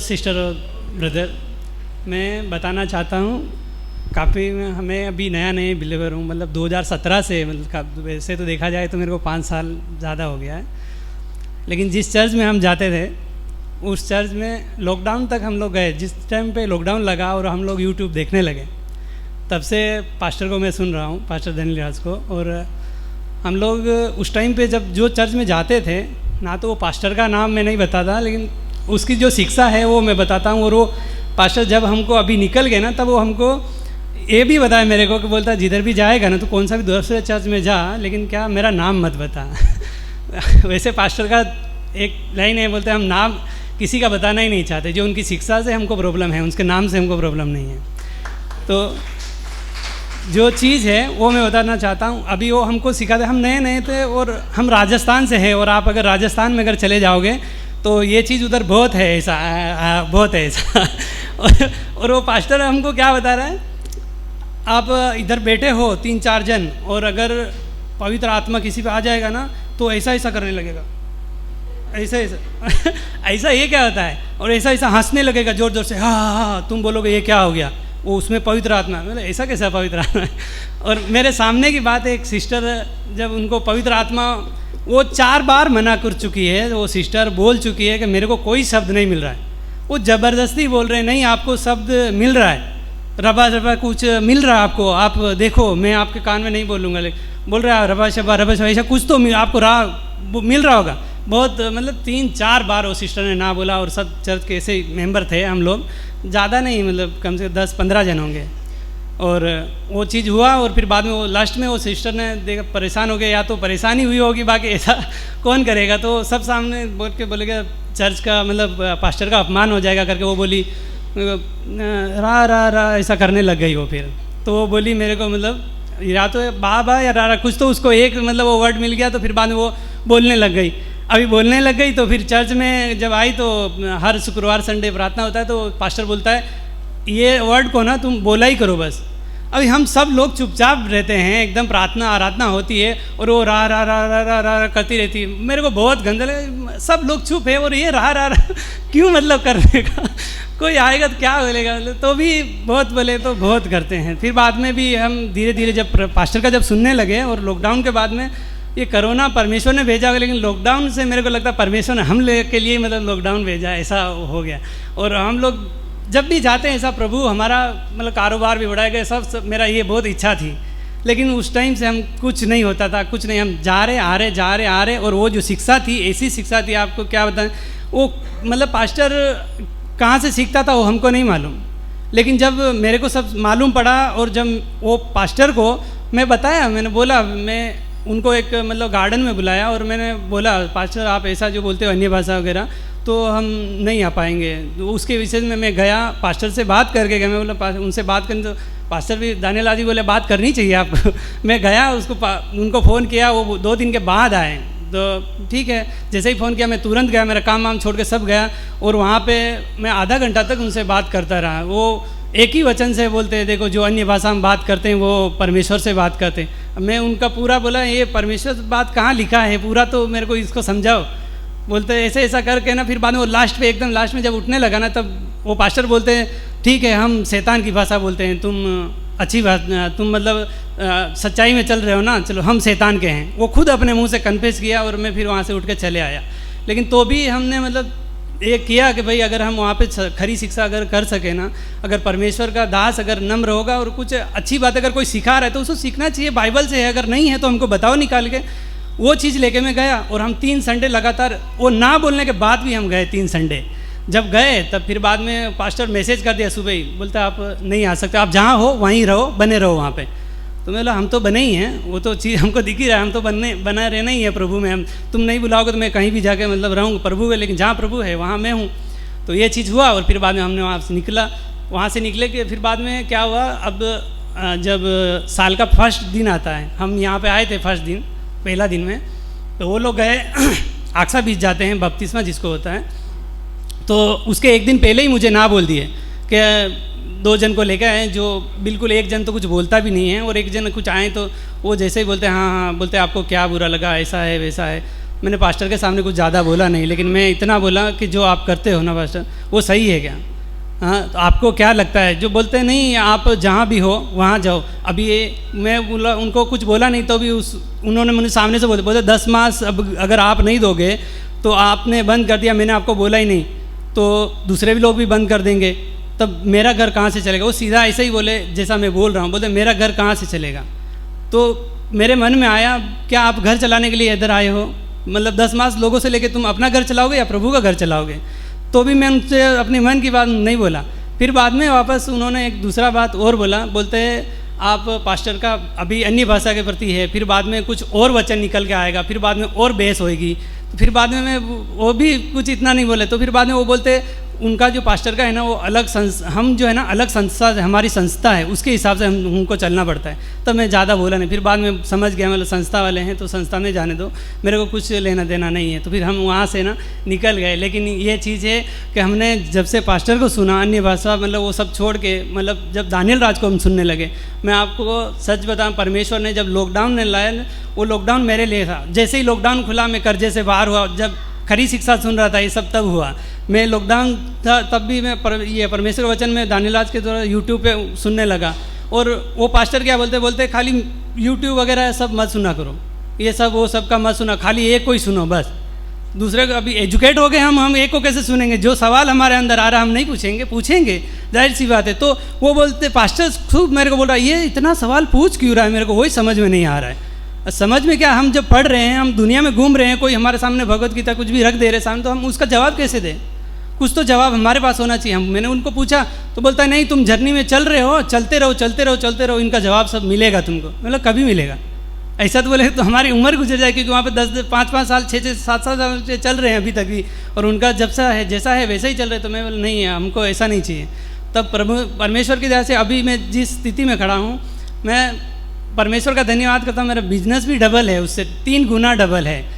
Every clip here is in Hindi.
सिस्टर और ब्रदर, मैं बताना चाहता हूँ काफ़ी हमें अभी नया नया बिलीवर हूँ, मतलब 2017 से, मतलब वैसे तो देखा जाए तो मेरे को 5 साल ज़्यादा हो गया है। लेकिन जिस चर्च में हम जाते थे उस चर्च में लॉकडाउन तक हम लोग गए। जिस टाइम पे लॉकडाउन लगा और हम लोग यूट्यूब देखने लगे, तब से पास्टर को मैं सुन रहा हूँ, पास्टर धनील राज को। और हम लोग उस टाइम पे जब जो चर्च में जाते थे ना, तो वो पास्टर का नाम मैं नहीं बताता, लेकिन उसकी जो शिक्षा है वो मैं बताता हूँ। और वो पास्टर जब हमको अभी निकल गए ना, तब वो हमको ये भी बताया मेरे को कि बोलता जिधर भी जाएगा ना तो कौन सा भी दूसरे चर्च में जा, लेकिन क्या मेरा नाम मत बता। वैसे पास्टर का एक लाइन है, बोलते हम नाम किसी का बताना ही नहीं चाहते। जो उनकी शिक्षा से हमको प्रॉब्लम है, उनके नाम से हमको प्रॉब्लम नहीं है। तो जो चीज़ है वो मैं बताना चाहता हूँ। अभी वो हमको सिखाते, हम नए नए थे और हम राजस्थान से हैं, और आप अगर राजस्थान में अगर चले जाओगे तो ये चीज़ उधर बहुत है ऐसा, बहुत है ऐसा। और वो पास्टर हमको क्या बता रहा है, आप इधर बैठे हो 3-4 जन, और अगर पवित्र आत्मा किसी पे आ जाएगा ना तो ऐसा ऐसा करने लगेगा, ऐसा ऐसा ऐसा ये क्या होता है, और ऐसा ऐसा हंसने लगेगा जोर जोर से, हाँ हाँ हाँ। तुम बोलोगे ये क्या हो गया, वो उसमें पवित्र आत्मा, मतलब ऐसा कैसा पवित्र आत्मा है। और मेरे सामने की बात है, एक सिस्टर जब उनको पवित्र आत्मा वो 4 बार मना कर चुकी है, वो सिस्टर बोल चुकी है कि मेरे को कोई शब्द नहीं मिल रहा है। वो ज़बरदस्ती बोल रहे हैं, नहीं आपको शब्द मिल रहा है, रबा रबा कुछ मिल रहा है आपको, आप देखो, मैं आपके कान में नहीं बोलूँगा, लेकिन बोल रहा है रबा शबा रबा शबा, ऐसा कुछ तो आपको मिल रहा होगा। बहुत मतलब 3-4 बार वो सिस्टर ने ना बोला। और सब चर्च के ऐसे मेंबर थे हम लोग, ज़्यादा नहीं, मतलब कम से कम 10-15 जन होंगे। और वो चीज़ हुआ, और फिर बाद में वो लास्ट में वो सिस्टर ने देखा परेशान हो गए, या तो परेशानी हुई होगी, बाकी ऐसा कौन करेगा। तो सब सामने बोल के बोलेगा चर्च का, मतलब पास्टर का अपमान हो जाएगा करके वो बोली रा रा रा ऐसा करने लग गई वो। फिर तो वो बोली मेरे को, मतलब या तो बा या रा कुछ, तो उसको एक मतलब वो वर्ड मिल गया। तो फिर बाद में वो बोलने लग गई। अभी बोलने लग गई तो फिर चर्च में जब आई तो हर शुक्रवार संडे प्रार्थना होता है, तो पास्टर बोलता है ये वर्ड को ना तुम बोला ही करो बस। अभी हम सब लोग चुपचाप रहते हैं, एकदम प्रार्थना आराधना होती है और वो रा रा रा रा रा रा करती रहती है। मेरे को बहुत गंदा लगे, सब लोग चुप है और ये रा रा रा क्यों, मतलब करने का कोई आएगा तो क्या बोलेगा, मतलब तो भी बहुत बोले तो बहुत करते हैं। फिर बाद में भी हम धीरे धीरे जब पास्टर का जब सुनने लगे, और लॉकडाउन के बाद में ये कोरोना परमेश्वर ने भेजा, लेकिन लॉकडाउन से मेरे को लगता है परमेश्वर ने हम लोग के लिए मतलब लॉकडाउन भेजा, ऐसा हो गया। और हम लोग जब भी जाते हैं ऐसा, प्रभु हमारा मतलब कारोबार भी बढ़ाएगा, सब मेरा ये बहुत इच्छा थी। लेकिन उस टाइम से हम कुछ नहीं होता था, कुछ नहीं, हम जा रहे आ रहे जा रहे आ रहे। और वो जो शिक्षा थी, ऐसी शिक्षा थी, आपको क्या बताएं, वो मतलब पास्टर कहाँ से सीखता था वो हमको नहीं मालूम। लेकिन जब मेरे को सब मालूम पड़ा, और जब वो पास्टर को मैं बताया, मैंने बोला, मैं उनको एक मतलब गार्डन में बुलाया और मैंने बोला पास्टर आप ऐसा जो बोलते हो अन्य भाषा वगैरह, तो हम नहीं आ पाएंगे। तो उसके विषय में मैं गया, पास्टर से बात करके गया। मैं बोला उनसे बात करनी, तो पास्टर भी दानियल जी बोले बात करनी चाहिए आपको। मैं गया, उनको फ़ोन किया, वो 2 दिन के बाद आए। तो ठीक है, जैसे ही फ़ोन किया मैं तुरंत गया, मेरा काम वाम छोड़ के सब गया। और वहाँ पे मैं आधा घंटा तक उनसे बात करता रहा। वो एक ही वचन से बोलते हैं, देखो जो अन्य भाषा में बात करते हैं वो परमेश्वर से बात करते हैं। मैं उनका पूरा बोला ये परमेश्वर से बात कहाँ लिखा है, पूरा तो मेरे को इसको समझाओ। बोलते ऐसे ऐसा करके ना, फिर बाद में वो लास्ट पे एकदम लास्ट में जब उठने लगा ना, तब वो पास्टर बोलते हैं ठीक है हम शैतान की भाषा बोलते हैं, तुम अच्छी बात, तुम मतलब सच्चाई में चल रहे हो ना, चलो हम शैतान के हैं। वो खुद अपने मुंह से कन्फेस किया, और मैं फिर वहाँ से उठ के चले आया। लेकिन तो भी हमने मतलब ये किया कि भाई अगर हम वहाँ पे खरी शिक्षा अगर कर सके ना, अगर परमेश्वर का दास अगर नम्र होगा और कुछ अच्छी बात अगर कोई सिखा रहा है तो उसको सीखना चाहिए, बाइबल से है, अगर नहीं है तो हमको बताओ निकाल के। वो चीज़ लेके मैं गया, और हम 3 संडे लगातार, वो ना बोलने के बाद भी हम गए 3 संडे। जब गए तब फिर बाद में पास्टर मैसेज कर दिया सुबह ही, बोलता आप नहीं आ सकते, आप जहाँ हो वहीं रहो, बने रहो वहाँ पे। तो मैं बोला हम तो बने ही हैं, वो तो चीज़ हमको दिख ही रहा है, हम तो बना रहना ही है प्रभु में। हम तुम नहीं बुलाओगे तो मैं कहीं भी जाके मतलब रहूँगा प्रभु है, लेकिन जहाँ प्रभु है वहाँ मैं हूँ। तो ये चीज़ हुआ, और फिर बाद में हमने वहाँ से निकला। वहाँ से निकले के फिर बाद में क्या हुआ, अब जब साल का फर्स्ट दिन आता है, हम यहाँ पर आए थे फर्स्ट दिन, पहला दिन में, तो वो लोग गए आक्सा बीच जाते हैं, बपतिस्मा जिसको होता है। तो उसके एक दिन पहले ही मुझे ना बोल दिए कि 2 जन को लेकर आए, जो बिल्कुल, एक जन तो कुछ बोलता भी नहीं है, और एक जन कुछ आए तो वो जैसे ही बोलते हैं हाँ हाँ, बोलते हैं आपको क्या बुरा लगा, ऐसा है वैसा है। मैंने पास्टर के सामने कुछ ज़्यादा बोला नहीं, लेकिन मैं इतना बोला कि जो आप करते हो ना पास्टर, वो सही है क्या? हाँ, तो आपको क्या लगता है? जो बोलते हैं नहीं आप जहाँ भी हो वहाँ जाओ। अभी ये मैं बोला, उनको कुछ बोला नहीं तो भी उन्होंने मुझे सामने से बोले 10 मास अब अगर आप नहीं दोगे तो आपने बंद कर दिया, मैंने आपको बोला ही नहीं तो दूसरे भी लोग भी बंद कर देंगे, तब मेरा घर कहाँ से चलेगा? वो सीधा ऐसे ही बोले जैसा मैं बोल रहा हूँ, बोलते मेरा घर कहाँ से चलेगा? तो मेरे मन में आया, क्या आप घर चलाने के लिए इधर आए हो? मतलब 10 मास लोगों से लेके तुम अपना घर चलाओगे या प्रभु का घर चलाओगे? तो भी मैं उनसे अपने मन की बात नहीं बोला। फिर बाद में वापस उन्होंने एक दूसरा बात और बोला, बोलते आप पास्टर का अभी अन्य भाषा के प्रति है, फिर बाद में कुछ और वचन निकल के आएगा, फिर बाद में और बहस होएगी। तो फिर बाद में मैं वो भी कुछ इतना नहीं बोले, तो फिर बाद में वो बोलते उनका जो पास्टर का है ना वो अलग हम जो है ना अलग संस्था, हमारी संस्था है उसके हिसाब से हमको चलना पड़ता है। तब मैं ज़्यादा बोला नहीं, फिर बाद में समझ गया मतलब संस्था वाले हैं तो संस्था में जाने दो, मेरे को कुछ लेना देना नहीं है। तो फिर हम वहाँ से ना निकल गए। लेकिन ये चीज़ है कि हमने जब से पास्टर को सुना अन्य भाषा, मतलब वो सब छोड़ के, मतलब जब दानियल राज को हम सुनने लगे, मैं आपको सच बताऊँ, परमेश्वर ने जब लॉकडाउन ने लाया, वो लॉकडाउन मेरे लिए था। जैसे ही लॉकडाउन खुला मैं कर्जे से बाहर हुआ, जब खरी शिक्षा सुन रहा था, ये सब तब हुआ। मैं लॉकडाउन था तब भी मैं ये परमेश्वर वचन में दानियल राज के द्वारा यूट्यूब पे सुनने लगा। और वो पास्टर क्या बोलते खाली यूट्यूब वगैरह सब मत सुना करो, ये सब वो सब का मत सुना, खाली एक को ही सुनो बस। दूसरे को अभी एजुकेट हो गए हम एक को कैसे सुनेंगे? जो सवाल हमारे अंदर आ रहा है हम नहीं पूछेंगे, जाहिर सी बात है। तो वो बोलते पास्टर खूब मेरे को बोल रहा है, ये इतना सवाल पूछ क्यों रहा है, मेरे को वही समझ में नहीं आ रहा है। समझ में क्या, हम जब पढ़ रहे हैं, हम दुनिया में घूम रहे हैं, कोई हमारे सामने भगवत गीता कुछ भी रख दे रहे सामने, तो हम उसका जवाब कैसे दें? कुछ तो जवाब हमारे पास होना चाहिए। मैंने उनको पूछा तो बोलता है नहीं, तुम जर्नी में चल रहे हो, चलते रहो, इनका जवाब सब मिलेगा तुमको। मतलब कभी मिलेगा? ऐसा तो बोले तो हमारी उम्र गुजर जाए, क्योंकि वहाँ पे 5-5 साल 6-6 7-7 साल से चल रहे हैं अभी तक भी, और उनका जैसा है वैसा ही चल रहे। तो मैं बोला नहीं है, हमको ऐसा नहीं चाहिए। तब परमेश्वर की दया से अभी मैं जिस स्थिति में खड़ा हूँ, मैं परमेश्वर का धन्यवाद करता हूँ। मेरा बिजनेस भी डबल है, उससे 3 गुना डबल है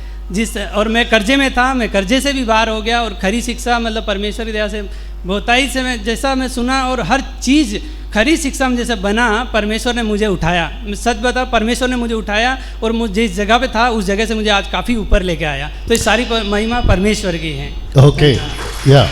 और मैं कर्जे में था, मैं कर्जे से भी बाहर हो गया। और खरी शिक्षा मतलब परमेश्वर की दया से बहुताई से मैं जैसा मैं सुना, और हर चीज़ खरी शिक्षा में जैसे बना, परमेश्वर ने मुझे उठाया। मैं सच बता, परमेश्वर ने मुझे उठाया और मुझे जिस जगह पे था उस जगह से मुझे आज काफ़ी ऊपर लेके आया। तो ये सारी महिमा परमेश्वर की है। ओके, या